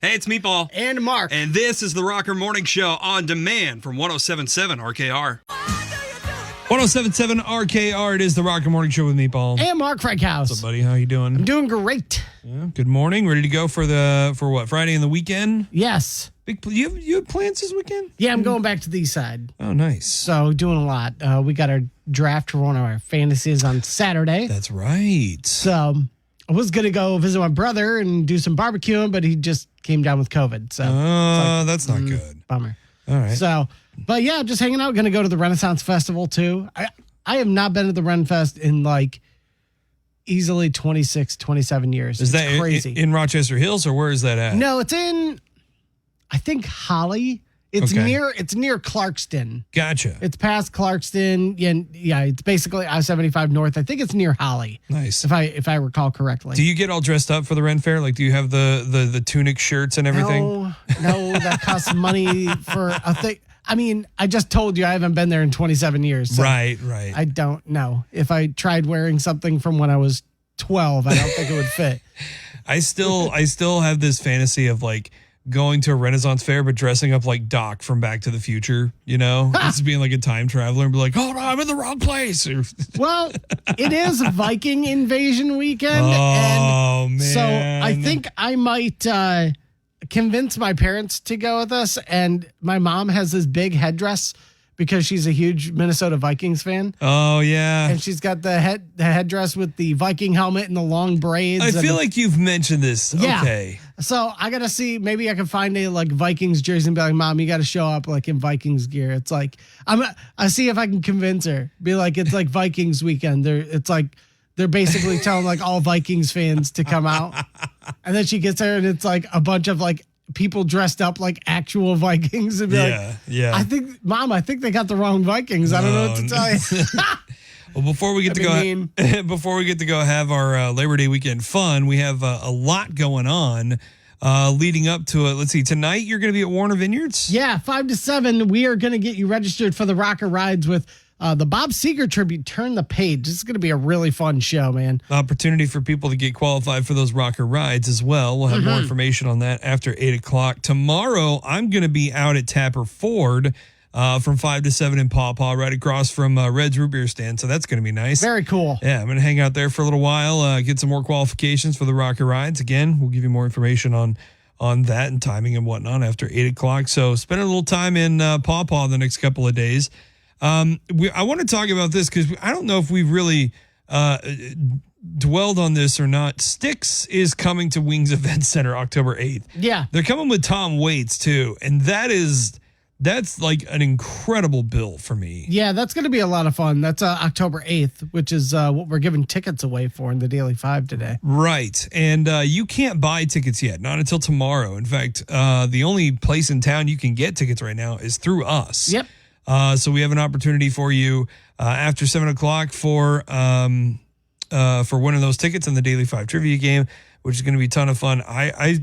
Hey, it's Meatball. And Mark. And this is the Rocker Morning Show on demand from 107.7 RKR. 107.7 RKR, it is the Rocker Morning Show with Meatball. And Mark Frankhouse. What's up, buddy? How you doing? I'm doing great. Yeah, good morning. Ready to go for what, Friday and the weekend? Yes. You have plans this weekend? Yeah, I'm going back to the east side. Oh, nice. So doing a lot. We got our draft for one of our fantasies on Saturday. That's right. So I was going to go visit my brother and do some barbecuing, but he just came down with COVID. So that's not good. Bummer. All right. So, but yeah, just hanging out. Going to go to the Renaissance Festival too. I have not been to the Ren Fest in like easily 26, 27 years. Is it's that crazy. In Rochester Hills, or where is that at? No, it's in, I think, Holly. It's Okay. near Clarkston. Gotcha. It's past Clarkston. Yeah, it's basically I-75 North. I think it's near Holly. Nice. If I recall correctly. Do you get all dressed up for the Ren Fair? Like, do you have the tunic shirts and everything? No, that costs money for a thing. I mean, I just told you I haven't been there in 27 years. So Right. I don't know. If I tried wearing something from when I was 12, I don't think it would fit. I still have this fantasy of like going to a Renaissance fair, but dressing up like Doc from Back to the Future, just being like a time traveler and be like, oh no, I'm in the wrong place. Well, it is Viking invasion weekend. Oh, and man. So I think I might convince my parents to go with us. And my mom has this big headdress because she's a huge Minnesota Vikings fan. Oh, yeah. And she's got the headdress with the Viking helmet and the long braids. I feel like you've mentioned this. Yeah. Okay. So I got to see, maybe I can find a like Vikings jersey and be like, Mom, you got to show up like in Vikings gear. It's like, I see if I can convince her, be like, it's like Vikings weekend. They're basically telling like all Vikings fans to come out. And then she gets there and it's like a bunch of like people dressed up like actual Vikings and be yeah. I think they got the wrong Vikings. I don't know what to tell you. Well, before we get to go have our Labor Day weekend fun, we have a lot going on leading up to it. Let's see. Tonight you're going to be at Warner Vineyards. Yeah, 5 to 7. We are going to get you registered for the Rocker Rides with the Bob Seger tribute. Turn the Page. This is going to be a really fun show, man. Opportunity for people to get qualified for those Rocker Rides as well. We'll have more information on that after 8 o'clock. Tomorrow, I'm going to be out at Tapper Ford from 5 to 7 in Paw Paw, right across from Red's Root Beer Stand. So that's going to be nice. Very cool. Yeah, I'm going to hang out there for a little while, get some more qualifications for the Rocker Rides. Again, we'll give you more information on that and timing and whatnot after 8 o'clock. So spend a little time in Paw Paw the next couple of days. I want to talk about this because I don't know if we've really dwelled on this or not. Styx is coming to Wings Event Center October 8th. Yeah. They're coming with Tom Waits too, and that's like an incredible bill for me. Yeah, that's going to be a lot of fun. That's October 8th, which is what we're giving tickets away for in the Daily 5 today. Right. And you can't buy tickets yet, not until tomorrow. In fact, the only place in town you can get tickets right now is through us. Yep. So we have an opportunity for you after 7 o'clock for winning those tickets in the Daily 5 trivia game, which is going to be a ton of fun. I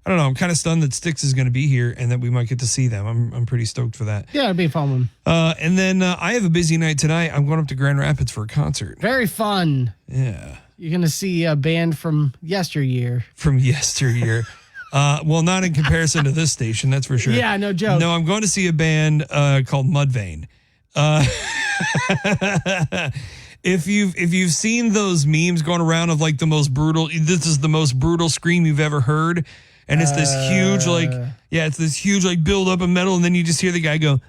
don't know. I'm kind of stunned that Styx is going to be here and that we might get to see them. I'm pretty stoked for that. Yeah, it'll be a fun one. And then I have a busy night tonight. I'm going up to Grand Rapids for a concert. Very fun. Yeah. You're going to see a band from yesteryear. From yesteryear. Well, not in comparison to this station, that's for sure. Yeah, no joke. No, I'm going to see a band called Mudvayne. If you've seen those memes going around of like this is the most brutal scream you've ever heard, and it's this huge build up of metal, and then you just hear the guy go,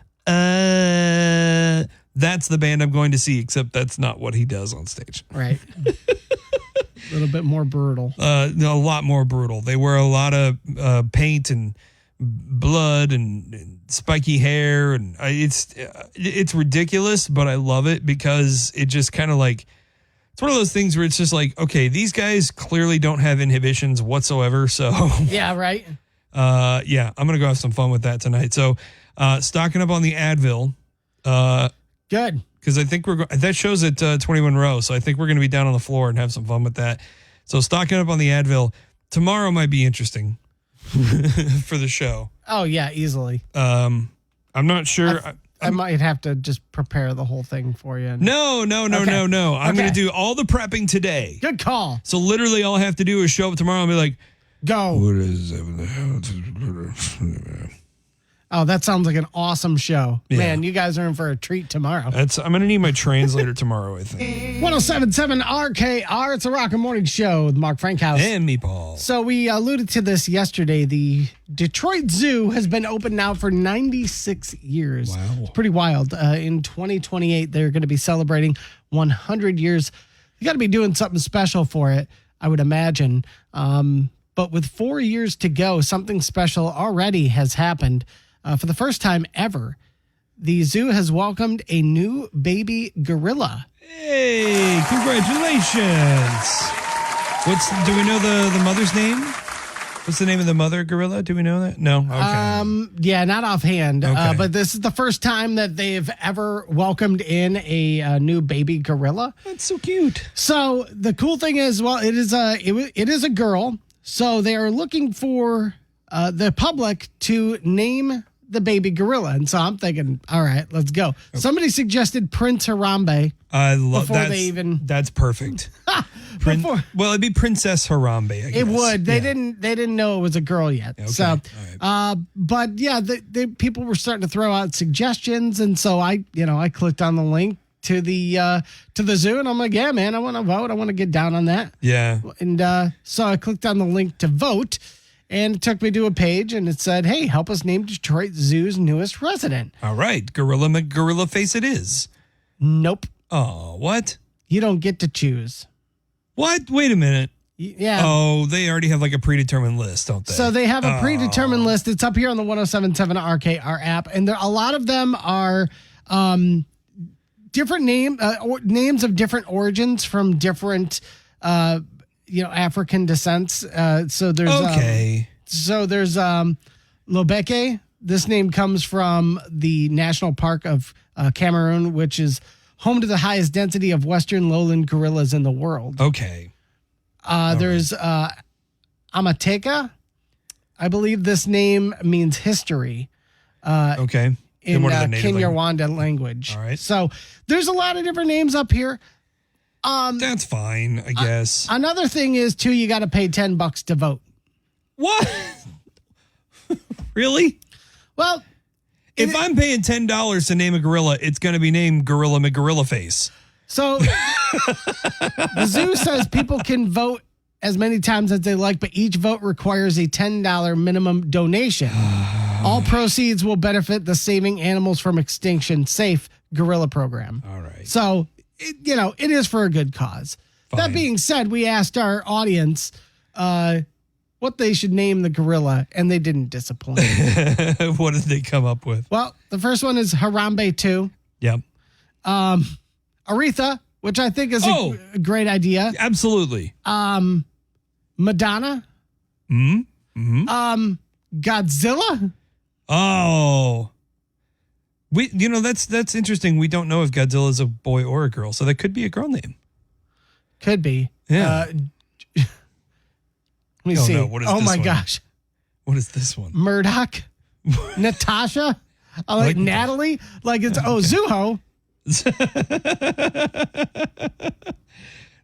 that's the band I'm going to see, except that's not what he does on stage. Right. A little bit more brutal. A lot more brutal. They wear a lot of paint and blood and spiky hair, and it's ridiculous, but I love it because it just kind of like, it's one of those things where it's just like, okay, these guys clearly don't have inhibitions whatsoever. So yeah, right. Yeah, I'm gonna go have some fun with that tonight. So stocking up on the Advil. Good. Because I think that show's at 21 Row, so I think we're going to be down on the floor and have some fun with that. So stocking up on the Advil. Tomorrow might be interesting for the show. Oh, yeah, easily. I'm not sure. I might have to just prepare the whole thing for you. No. I'm going to do all the prepping today. Good call. So literally all I have to do is show up tomorrow and be like, Go. What is it? Oh, that sounds like an awesome show. Yeah. Man, you guys are in for a treat tomorrow. I'm going to need my translator tomorrow, I think. 1077 RKR. It's a Rock and Morning Show with Mark Frankhouse. And me, Paul. So we alluded to this yesterday. The Detroit Zoo has been open now for 96 years. Wow. It's pretty wild. In 2028, they're going to be celebrating 100 years. You got to be doing something special for it, I would imagine. But with 4 years to go, something special already has happened. For the first time ever, the zoo has welcomed a new baby gorilla. Hey, congratulations. Do we know the mother's name? What's the name of the mother gorilla? Do we know that? No. Okay. Yeah, not offhand. Okay. But this is the first time that they've ever welcomed in a new baby gorilla. That's so cute. So the cool thing is, well, it is a girl. So they are looking for the public to name the baby gorilla. And so I'm thinking, all right, let's go. Okay. Somebody suggested Prince Harambe. I love that. That's perfect. Well, it'd be Princess Harambe, I guess. It would. They didn't know it was a girl yet. Okay. So, right. But yeah, the people were starting to throw out suggestions, and so I clicked on the link to the zoo, and I'm like, yeah, man, I want to vote. I want to get down on that. Yeah. And so I clicked on the link to vote, and it took me to a page, and it said, hey, help us name Detroit Zoo's newest resident. All right. McGorillaface it is. Nope. Oh, what? You don't get to choose. What? Wait a minute. Yeah. Oh, they already have like a predetermined list, don't they? So they have a predetermined list. It's up here on the 1077 RKR app, and a lot of them are different names of different origins from different African descents. So there's Lobeke. This name comes from the National Park of Cameroon, which is home to the highest density of western lowland gorillas in the world. Okay. There's Amateka. I believe this name means history. Okay. In Kinyarwanda language. All right. So there's a lot of different names up here. That's fine, I guess. Another thing is too, you got to pay $10 to vote. What? Really? Well, if I'm paying $10 to name a gorilla, it's going to be named Gorilla McGorillaface. So the zoo says people can vote as many times as they like, but each vote requires a $10 minimum donation. All proceeds will benefit the Saving Animals from Extinction Safe Gorilla Program. All right. So, it is for a good cause. Fine. That being said, we asked our audience what they should name the gorilla, and they didn't disappoint. What did they come up with? Well, the first one is Harambe 2. Yep. Aretha, which I think is a great idea. Absolutely. Madonna. Mm-hmm. Godzilla. Oh. That's interesting. We don't know if Godzilla is a boy or a girl, so that could be a girl name. Could be. Yeah. Let me see. No, what is this my one? Gosh. What is this one? Murdoch. Natasha. I like Natalie. Like it's Zuho.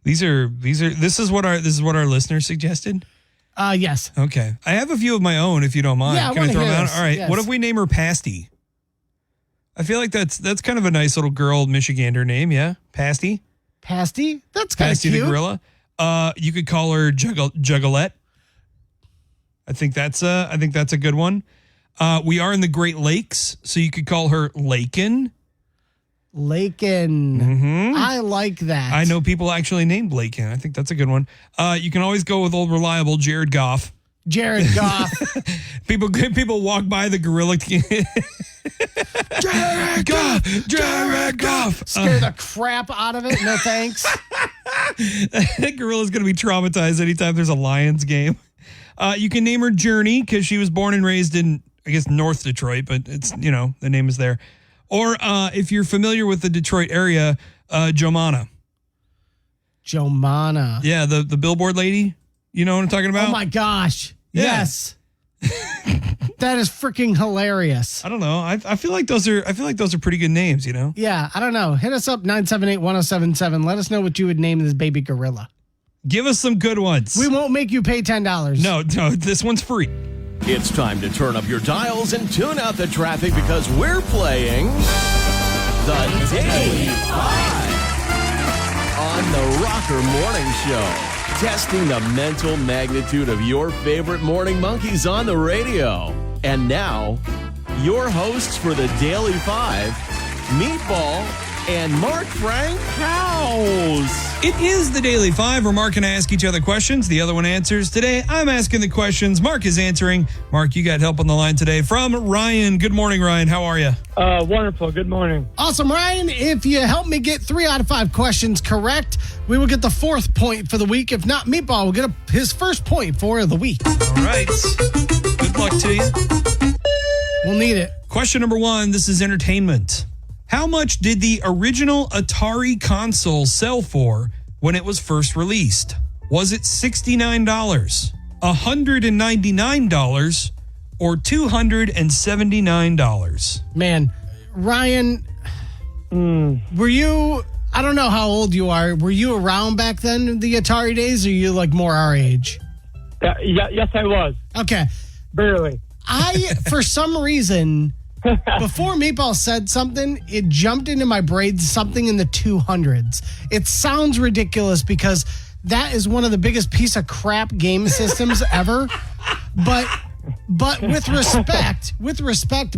This is what our listeners suggested. Yes. Okay. I have a few of my own if you don't mind. Yeah, Can I throw them out? this. All right. Yes. What if we name her Pasty? I feel like that's kind of a nice little girl Michigander name, yeah? Pasty? Pasty? That's kind of Pasty cute. the gorilla. You could call her Juggalette. I think that's a good one. We are in the Great Lakes, so you could call her Lakin. Lakin. Mm-hmm. I like that. I know people actually named Lakin. I think that's a good one. You can always go with old reliable Jared Goff. Jared Goff. people walk by the gorilla. Jared Goff. Scare the crap out of it. No thanks. That gorilla's going to be traumatized anytime there's a Lions game. You can name her Journey because she was born and raised in, I guess, North Detroit, but it's, the name is there. Or if you're familiar with the Detroit area, Jomana. Jomana. Yeah, the billboard lady. You know what I'm talking about? Oh my gosh. Yeah. Yes. That is freaking hilarious. I don't know. I feel like those are pretty good names, Yeah, I don't know. Hit us up 978-1077. Let us know what you would name this baby gorilla. Give us some good ones. We won't make you pay $10. No, this one's free. It's time to turn up your dials and tune out the traffic because we're playing the Daily 5 on the Rocker Morning Show. Testing the mental magnitude of your favorite morning monkeys on the radio. And now, your hosts for the Daily 5, Meatball and Mark Frank House. It is the Daily 5 where Mark and I ask each other questions. The other one answers. Today, I'm asking the questions. Mark is answering. Mark, you got help on the line today from Ryan. Good morning, Ryan. How are you? Wonderful. Good morning. Awesome, Ryan. If you help me get 3 out of 5 questions correct, we will get the 4th point for the week. If not, Meatball will get his first point for the week. All right. Good luck to you. We'll need it. Question number 1. This is entertainment. How much did the original Atari console sell for when it was first released? Was it $69, $199, or $279? Man, Ryan, were you, I don't know how old you are. Were you around back then, the Atari days, or are you like more our age? Yes, I was. Okay. Barely. For some reason, before Meatball said something, it jumped into my brain something in the 200s. It sounds ridiculous because that is one of the biggest piece of crap game systems ever. But with respect,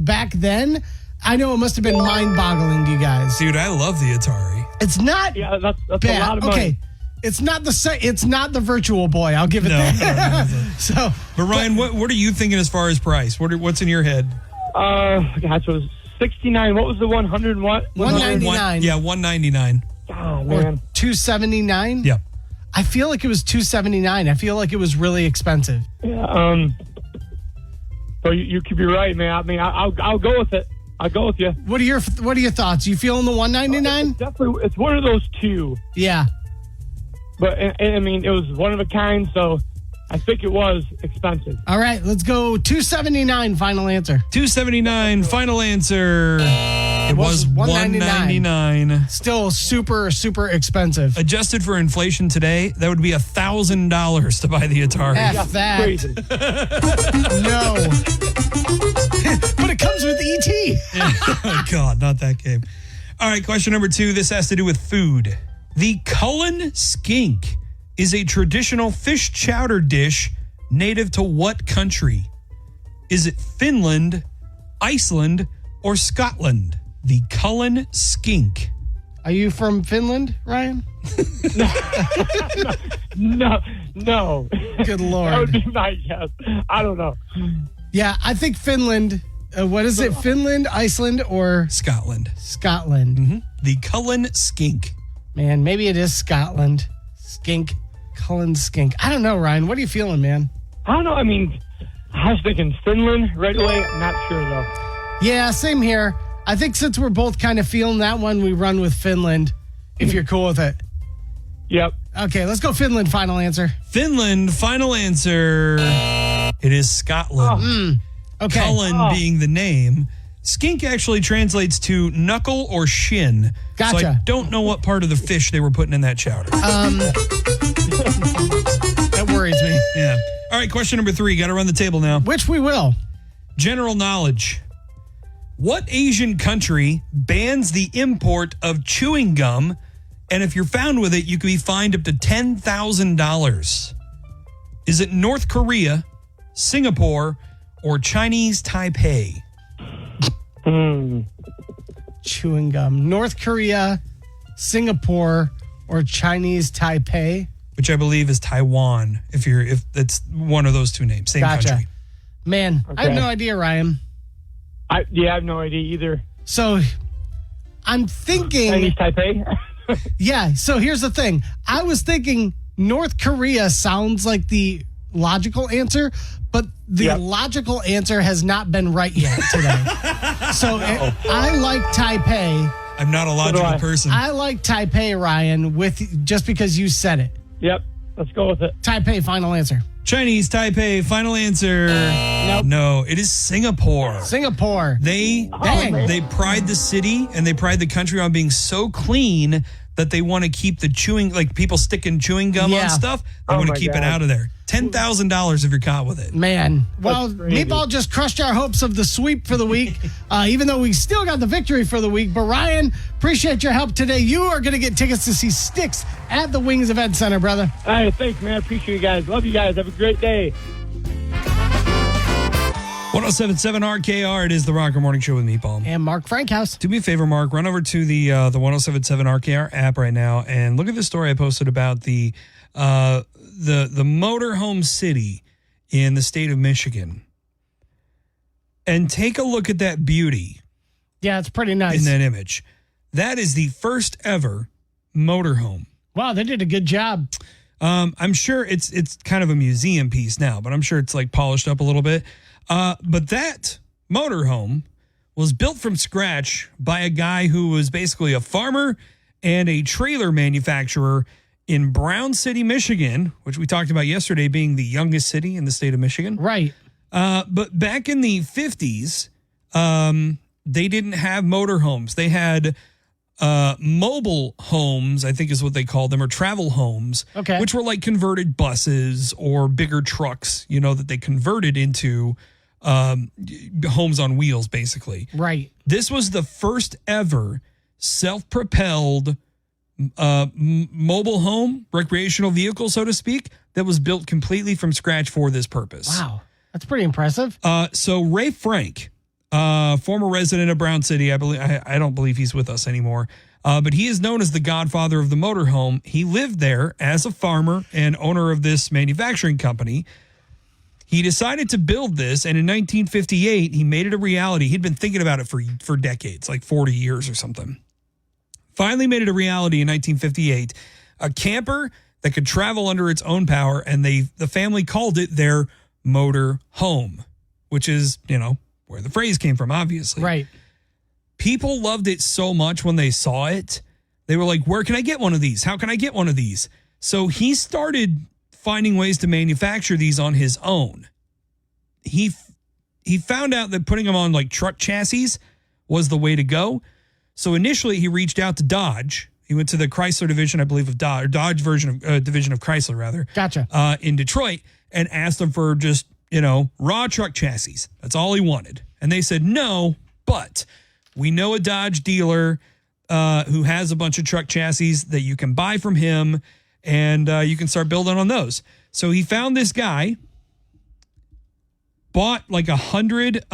back then, I know it must have been mind-boggling to you guys. Dude, I love the Atari. It's not that's bad. a lot of money. Okay. It's not the Virtual Boy. I'll give it that. No. So, but Ryan, what are you thinking as far as price? What's in your head? Gosh, it was 69. What was the 100 and what? 199. Yeah, $199. Oh, man. Or 279. Yeah. I feel like it was 279. I feel like it was really expensive. Yeah, so you could be right, man. I mean, I'll go with it. I'll go with you. What are your thoughts? You feeling the 199? Definitely, it's one of those two. Yeah. But I mean, it was one of a kind, so I think it was expensive. All right, let's go 279. Final answer. 279. Final answer. It was $199. Still super, super expensive. Adjusted for inflation today, that would be $1,000 to buy the Atari. F that. Crazy. No. But it comes with ET. Oh, God, not that game. All right, question number 2. This has to do with food. The Cullen skink is a traditional fish chowder dish native to what country? Is it Finland, Iceland, or Scotland? The Cullen skink. Are you from Finland, Ryan? No. Good Lord. That would be my guess. I don't know. Yeah, I think Finland. What is it? Finland, Iceland, or Scotland. Scotland? Mm-hmm. The Cullen skink. Man, maybe it is Scotland. Skink. Cullen skink. I don't know, Ryan. What are you feeling, man? I don't know. I mean, I was thinking Finland right away. I'm not sure, though. Yeah, same here. I think since we're both kind of feeling that one, we run with Finland, if you're cool with it. Yep. Okay, let's go Finland. Final answer. Finland. Final answer. It is Scotland. Okay. Cullen being the name. Skink actually translates to knuckle or shin. Gotcha. So I don't know what part of the fish they were putting in that chowder. That worries me. Yeah. All right, question number 3. Got to run the table now. Which we will. General knowledge. What Asian country bans the import of chewing gum? And if you're found with it, you can be fined up to $10,000. Is it North Korea, Singapore, or Chinese Taipei? Chewing gum. North Korea, Singapore, or Chinese Taipei. Which I believe is Taiwan. If it's one of those two names, same Gotcha. country. Man, I have Okay. no idea, Ryan. I have no idea either. So I'm thinking. Chinese Taipei? Yeah. So here's the thing. I was thinking North Korea sounds like the logical answer, but the logical answer has not been right yet today. So I like Taipei. I'm not a logical person. I like Taipei, Ryan, just because you said it. Yep. Let's go with it. Taipei, final answer. Chinese Taipei, final answer. Nope. No, it is Singapore. Singapore. They Dang. pride the city and they pride the country on being so clean that they want to keep the chewing, like people sticking chewing gum on stuff. They want to keep it out of there. $10,000 if you're caught with it. Man. Well, crazy. Meatball just crushed our hopes of the sweep for the week, even though we still got the victory for the week. But Ryan, appreciate your help today. You are going to get tickets to see Styx at the Wings Event Center, brother. Hey, thanks, man. Appreciate you guys. Love you guys. Have a great day. 1077 RKR, it is the Rocker Morning Show with Meatball. And Mark Frankhouse. Do me a favor, Mark. Run over to the 1077 RKR app right now and look at the story I posted about the motorhome city in the state of Michigan. And take a look at that beauty. Yeah, it's pretty nice. In that image. That is the first ever motorhome. Wow, they did a good job. I'm sure it's kind of a museum piece now, but I'm sure it's like polished up a little bit. But that motorhome was built from scratch by a guy who was basically a farmer and a trailer manufacturer in Brown City, Michigan, which we talked about yesterday being the youngest city in the state of Michigan. Right. But back in the 50s, they didn't have motorhomes. They had mobile homes, I think is what they called them, or travel homes, Okay. which were like converted buses or bigger trucks, that they converted into homes on wheels, basically. Right. This was the first ever self-propelled mobile home, recreational vehicle, so to speak, that was built completely from scratch for this purpose. Wow. That's pretty impressive. So Ray Frank, former resident of Brown City, I don't believe he's with us anymore, but he is known as the godfather of the motorhome. He lived there as a farmer and owner of this manufacturing company. He decided to build this, and in 1958, he made it a reality. He'd been thinking about it for decades, like 40 years or something. Finally made it a reality in 1958. A camper that could travel under its own power, and the family called it their motor home, which is, where the phrase came from, obviously. Right. People loved it so much when they saw it. They were like, where can I get one of these? How can I get one of these? So he started finding ways to manufacture these on his own. He found out that putting them on like truck chassis was the way to go. So initially he reached out to Dodge. He went to the Chrysler division, I believe, of Dodge, or Dodge division of Chrysler, rather. Gotcha. In Detroit, and asked them for just, raw truck chassis. That's all he wanted. And they said, no, but we know a Dodge dealer who has a bunch of truck chassis that you can buy from him, and you can start building on those. So he found this guy, bought like 100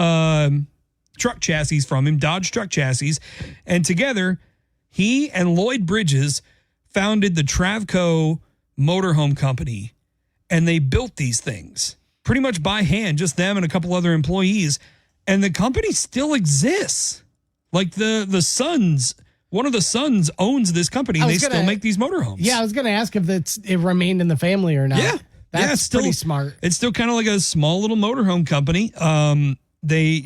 truck chassis from him, Dodge truck chassis, and together he and Lloyd Bridges founded the Travco Motorhome Company, and they built these things pretty much by hand, just them and a couple other employees, and the company still exists. Like the sons, one of the sons owns this company, and they still make these motorhomes. Yeah, I was going to ask if it remained in the family or not. Yeah. That's it's still pretty smart. It's still kind of like a small little motorhome company. They,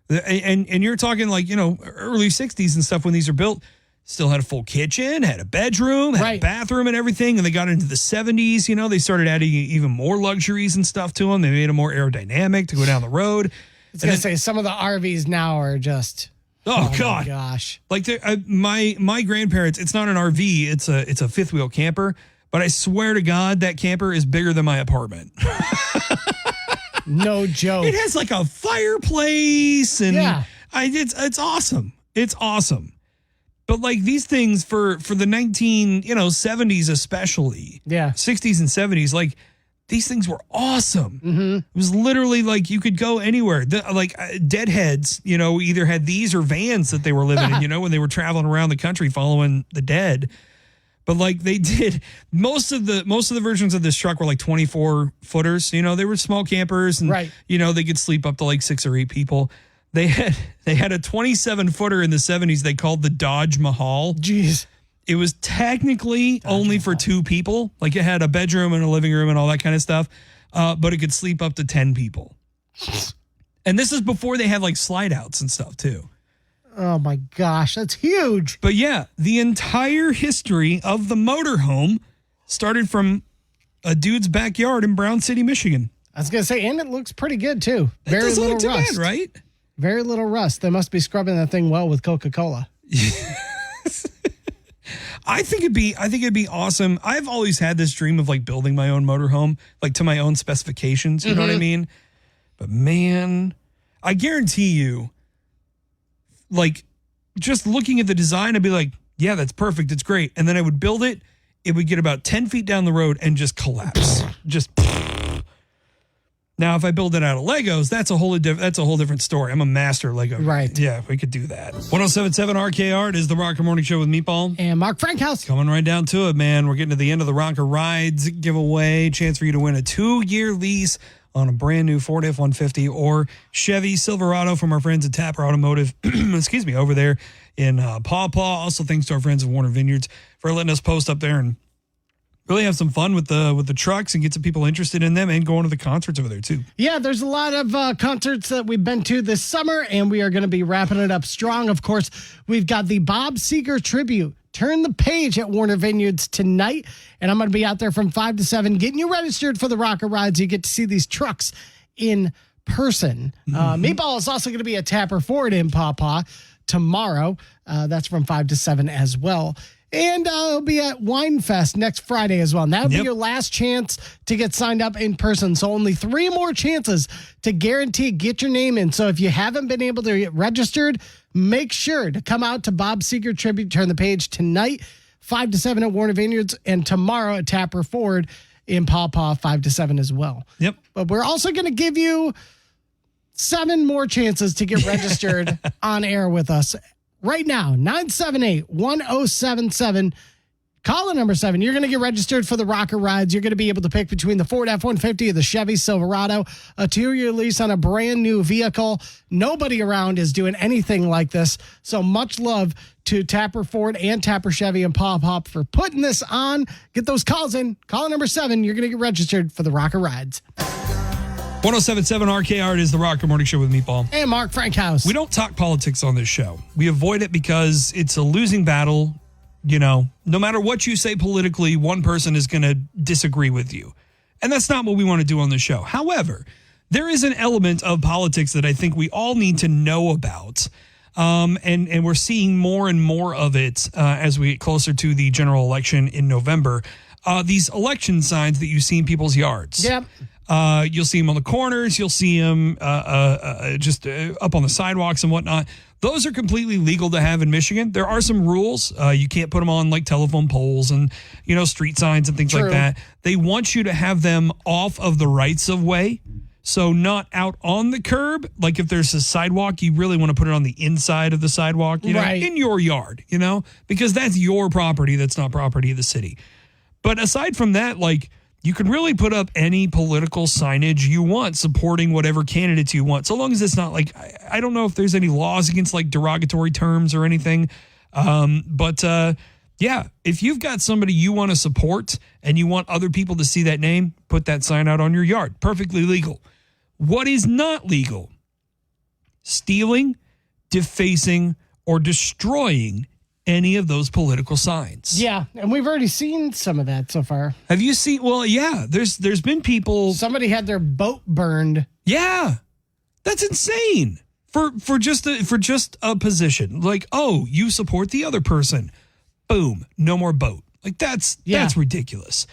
and you're talking like, early 60s and stuff when these are built, still had a full kitchen, had a bedroom, had a bathroom and everything. And they got into the 70s, they started adding even more luxuries and stuff to them. They made them more aerodynamic to go down the road. I was going to say, some of the RVs now are just... Oh God! My gosh! Like my grandparents, it's not an RV; it's a fifth wheel camper. But I swear to God, that camper is bigger than my apartment. No joke. It has like a fireplace, and it's awesome. It's awesome. But like these things for the 70s especially, 60s and 70s, like. These things were awesome. Mm-hmm. It was literally like you could go anywhere. Deadheads, either had these or vans that they were living in, when they were traveling around the country following the dead. But like they did, most of the versions of this truck were like 24 footers. They were small campers, and they could sleep up to like 6 or 8 people. They had a 27 footer in the 70s. They called the Dodge Mahal. Jeez. It was technically only for 2 people. Like it had a bedroom and a living room and all that kind of stuff. But it could sleep up to 10 people. And this is before they had like slide outs and stuff too. Oh my gosh, that's huge. But yeah, the entire history of the motorhome started from a dude's backyard in Brown City, Michigan. I was going to say, and it looks pretty good too. Very little rust. Bad, right? Very little rust. They must be scrubbing that thing well with Coca-Cola. I think it'd be awesome. I've always had this dream of like building my own motorhome, like to my own specifications. You know what I mean? But man, I guarantee you, like just looking at the design, I'd be like, yeah, that's perfect. It's great. And then I would build it. It would get about 10 feet down the road and just collapse. Just. Now, if I build it out of Legos, that's a whole different story. I'm a master Lego. Right. Yeah, we could do that. 107.7 RKR, it is the Rocker Morning Show with Meatball. And Mark Frankhouse. Coming right down to it, man. We're getting to the end of the Rocker Rides giveaway. Chance for you to win a 2-year lease on a brand new Ford F-150 or Chevy Silverado from our friends at Tapper Automotive. Excuse me, over there in Paw Paw. Also, thanks to our friends at Warner Vineyards for letting us post up there and really have some fun with the trucks and get some people interested in them and going to the concerts over there too. Yeah, there's a lot of concerts that we've been to this summer, and we are going to be wrapping it up strong. Of course, we've got the Bob Seger tribute. Turn the page at Warner Vineyards tonight, and I'm going to be out there from 5 to 7 getting you registered for the Rocker Rides. You get to see these trucks in person. Meatball is also going to be at Tapper Ford in Paw Paw tomorrow. That's from 5 to 7 as well. And it'll be at Wine Fest next Friday as well. And that'll be your last chance to get signed up in person. So only 3 more chances to guarantee get your name in. So if you haven't been able to get registered, make sure to come out to Bob Seger Tribute, Turn the Page tonight, 5 to 7 at Warner Vineyards, and tomorrow at Tapper Ford in Paw Paw, 5 to 7 as well. Yep. But we're also going to give you 7 more chances to get registered on air with us. Right now, 978-1077. Call the number 7. You're going to get registered for the Rocker Rides. You're going to be able to pick between the Ford F-150 or the Chevy Silverado, a 2-year lease on a brand new vehicle. Nobody around is doing anything like this. So much love to Tapper Ford and Tapper Chevy and Paw Paw for putting this on. Get those calls in. Call number 7. You're going to get registered for the Rocker Rides. 107.7 RKR, it is the Rocker Morning Show with Meatball. And Mark Frankhouse. We don't talk politics on this show. We avoid it because it's a losing battle. You know, no matter what you say politically, one person is going to disagree with you. And that's not what we want to do on the show. However, there is an element of politics that I think we all need to know about. And we're seeing more and more of it as we get closer to the general election in November. These election signs that you see in people's yards. Yep. You'll see them on the corners. You'll see them just up on the sidewalks and whatnot. Those are completely legal to have in Michigan. There are some rules. You can't put them on like telephone poles and, you know, street signs and things like that. They want you to have them off of the rights of way. So not out on the curb. Like if there's a sidewalk, you really want to put it on the inside of the sidewalk, you know, in your yard, you know, because that's your property. That's not property of the city. But aside from that, like, you can really put up any political signage you want supporting whatever candidates you want, so long as it's not like, I don't know if there's any laws against like derogatory terms or anything. But if you've got somebody you want to support and you want other people to see that name, put that sign out on your yard. Perfectly legal. What is not legal? Stealing, defacing, or destroying any of those political signs. Yeah, and we've already seen some of that so far. Have you seen? Well, yeah, there's been people. Somebody had their boat burned. Yeah, that's insane for just a position. Like, oh, you support the other person. Boom, no more boat. Like that's ridiculous.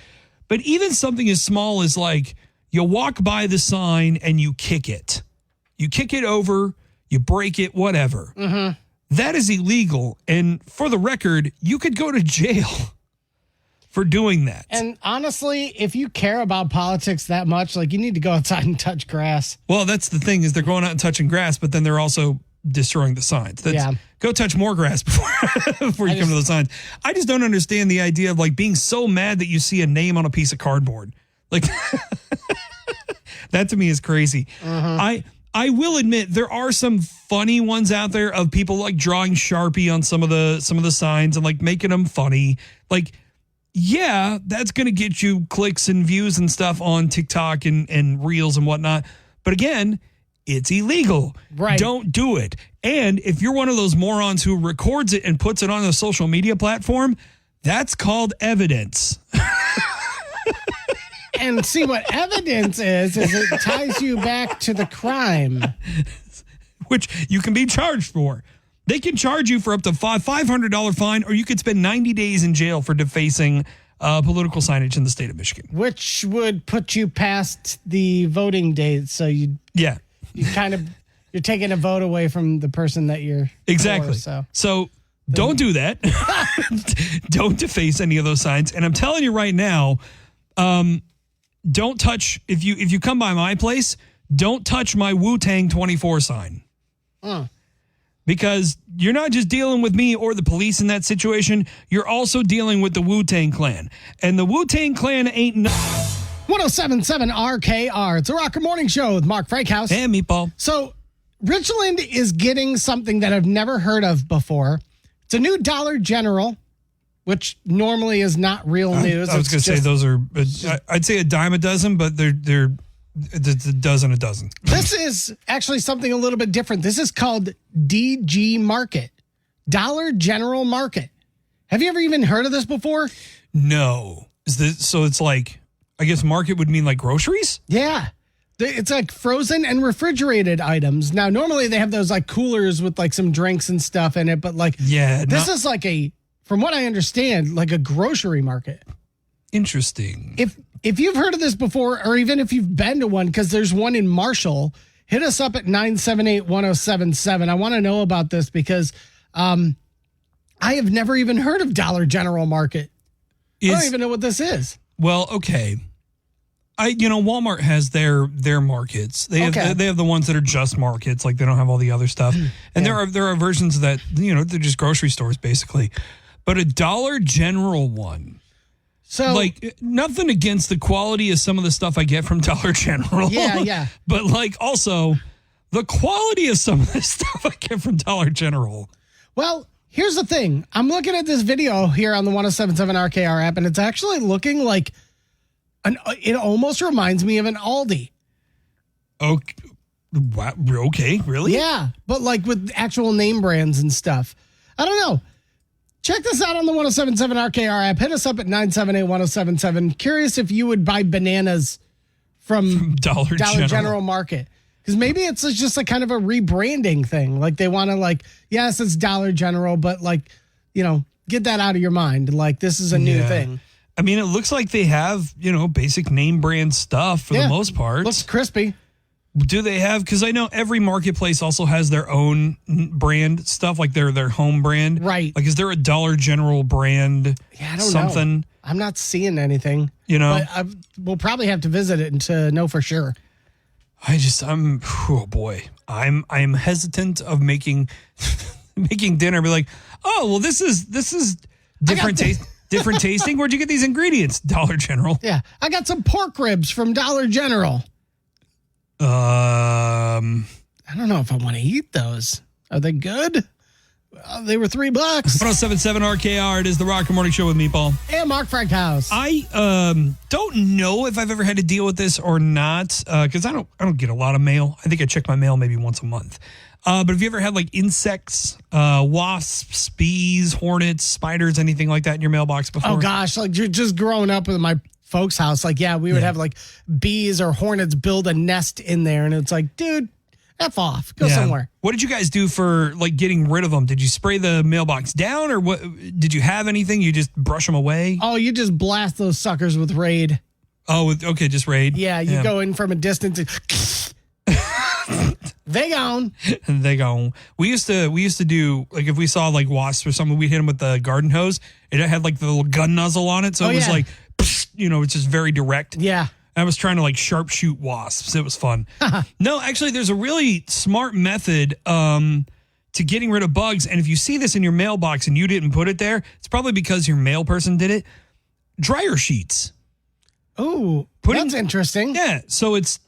But even something as small as like you walk by the sign and you kick it over, you break it, whatever. Mm-hmm. That is illegal. And for the record, you could go to jail for doing that. And honestly, if you care about politics that much, like you need to go outside and touch grass. Well, that's the thing is they're going out and touching grass, but then they're also destroying the signs. Go touch more grass before you come to the signs. I just don't understand the idea of like being so mad that you see a name on a piece of cardboard. Like that to me is crazy. I will admit there are some funny ones out there of people like drawing Sharpie on some of the signs and like making them funny. Like, yeah, that's going to get you clicks and views and stuff on TikTok and Reels and whatnot. But again, it's illegal. Right. Don't do it. And if you're one of those morons who records it and puts it on a social media platform, that's called evidence. And see what evidence is it ties you back to the crime. Which you can be charged for. They can charge you for up to $500 fine, or you could spend 90 days in jail for defacing political signage in the state of Michigan. Which would put you past the voting date. So you kind of, you're taking a vote away from the person that you're exactly. For, so don't do that. Don't deface any of those signs. And I'm telling you right now, don't touch, if you come by my place, don't touch my Wu-Tang 24 sign. Because you're not just dealing with me or the police in that situation, you're also dealing with the Wu-Tang Clan. And the Wu-Tang Clan ain't 1077 RKR. It's a Rocker Morning Show with Mark Frankhouse. And Meatball. So Richland is getting something that I've never heard of before. It's a new Dollar General, which normally is not real news. I was going to say those are, I'd say a dime a dozen, but they're it's a dozen. This is actually something a little bit different. This is called DG Market, Dollar General Market. Have you ever even heard of this before? No. So it's like, I guess market would mean like groceries? Yeah. It's like frozen and refrigerated items. Now, normally they have those like coolers with like some drinks and stuff in it, but like, this is like from what I understand, like a grocery market. Interesting. If you've heard of this before, or even if you've been to one, because there's one in Marshall, hit us up at 978-1077. I want to know about this because I have never even heard of Dollar General Market. I don't even know what this is. Well, okay. Walmart has their markets. They have the ones that are just markets, like they don't have all the other stuff. And there are versions of that, they're just grocery stores basically. But a Dollar General one. So, like, nothing against the quality of some of the stuff I get from Dollar General. Yeah. But, like, also, the quality of some of the stuff I get from Dollar General. Well, here's the thing. I'm looking at this video here on the 1077 RKR app, and it's actually looking like it almost reminds me of an Aldi. Okay, really? Yeah, but, like, with actual name brands and stuff. I don't know. Check this out on the 1077 RKR app. Hit us up at 978-1077. Curious if you would buy bananas from Dollar General Market. Because maybe it's just a kind of a rebranding thing. Like they want to yes, it's Dollar General, but get that out of your mind. Like this is a new thing. I mean, it looks like they have, basic name brand stuff for the most part. Looks crispy. Do they have? Because I know every marketplace also has their own brand stuff, like their home brand. Right. Like, is there a Dollar General brand? Yeah, I don't know. I'm not seeing anything. But we'll probably have to visit it to know for sure. Oh boy, I'm hesitant of making dinner. Be like, oh well, this is different taste. Different tasting. Where'd you get these ingredients? Dollar General. Yeah, I got some pork ribs from Dollar General. I don't know if I want to eat those. Are they good? They were $3. 1077 RKR. It is the Rocker Morning Show with Meatball. And Mark Frankhouse. I don't know if I've ever had to deal with this or not, because I don't get a lot of mail. I think I check my mail maybe once a month. But have you ever had like insects, wasps, bees, hornets, spiders, anything like that in your mailbox before? Oh gosh, like you're just growing up with my folks' house. Like, we would have like bees or hornets build a nest in there, and it's like, dude, F off, go somewhere. What did you guys do for like getting rid of them? Did you spray the mailbox down, or what? Did you have anything? You just brush them away? Oh, you just blast those suckers with Raid. Oh, okay, just Raid. Yeah, you go in from a distance. They gone. They gone. We used to do, like, if we saw like wasps or something, we'd hit them with the garden hose. It had like the little gun nozzle on it, so it was like, it's just very direct. Yeah. I was trying to like sharpshoot wasps. It was fun. No, actually, there's a really smart method to getting rid of bugs. And if you see this in your mailbox and you didn't put it there, it's probably because your mail person did it. Dryer sheets. Oh, that's interesting. Yeah. So it's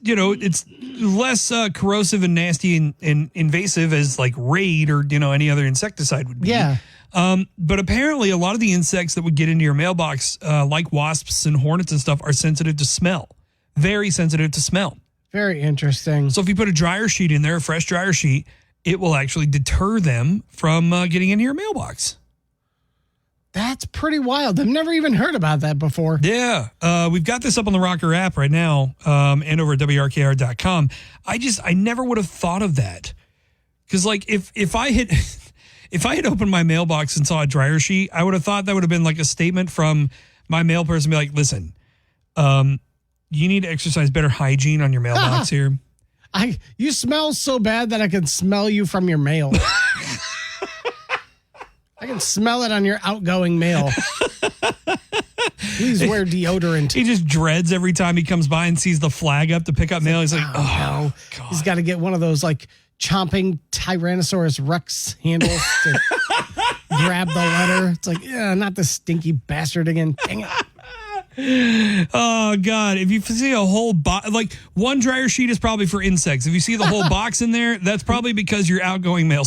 less corrosive and nasty and invasive as like Raid or, any other insecticide would be. Yeah. But apparently a lot of the insects that would get into your mailbox, like wasps and hornets and stuff, are sensitive to smell. Very sensitive to smell. Very interesting. So if you put a dryer sheet in there, a fresh dryer sheet, it will actually deter them from getting into your mailbox. That's pretty wild. I've never even heard about that before. Yeah. We've got this up on the Rocker app right now, and over at WRKR.com. I never would have thought of that. Because, like, if I hit if I had opened my mailbox and saw a dryer sheet, I would have thought that would have been like a statement from my mail person, be like, listen, you need to exercise better hygiene on your mailbox here. You smell so bad that I can smell you from your mail. I can smell it on your outgoing mail. Please wear deodorant. He just dreads every time he comes by and sees the flag up to pick up mail. He's like, oh, God. He's got to get one of those like chomping Tyrannosaurus Rex handles to grab the letter. It's like, yeah, not the stinky bastard again. Dang it. Oh, God. If you see a whole box, like one dryer sheet is probably for insects. If you see the whole box in there, that's probably because your outgoing mail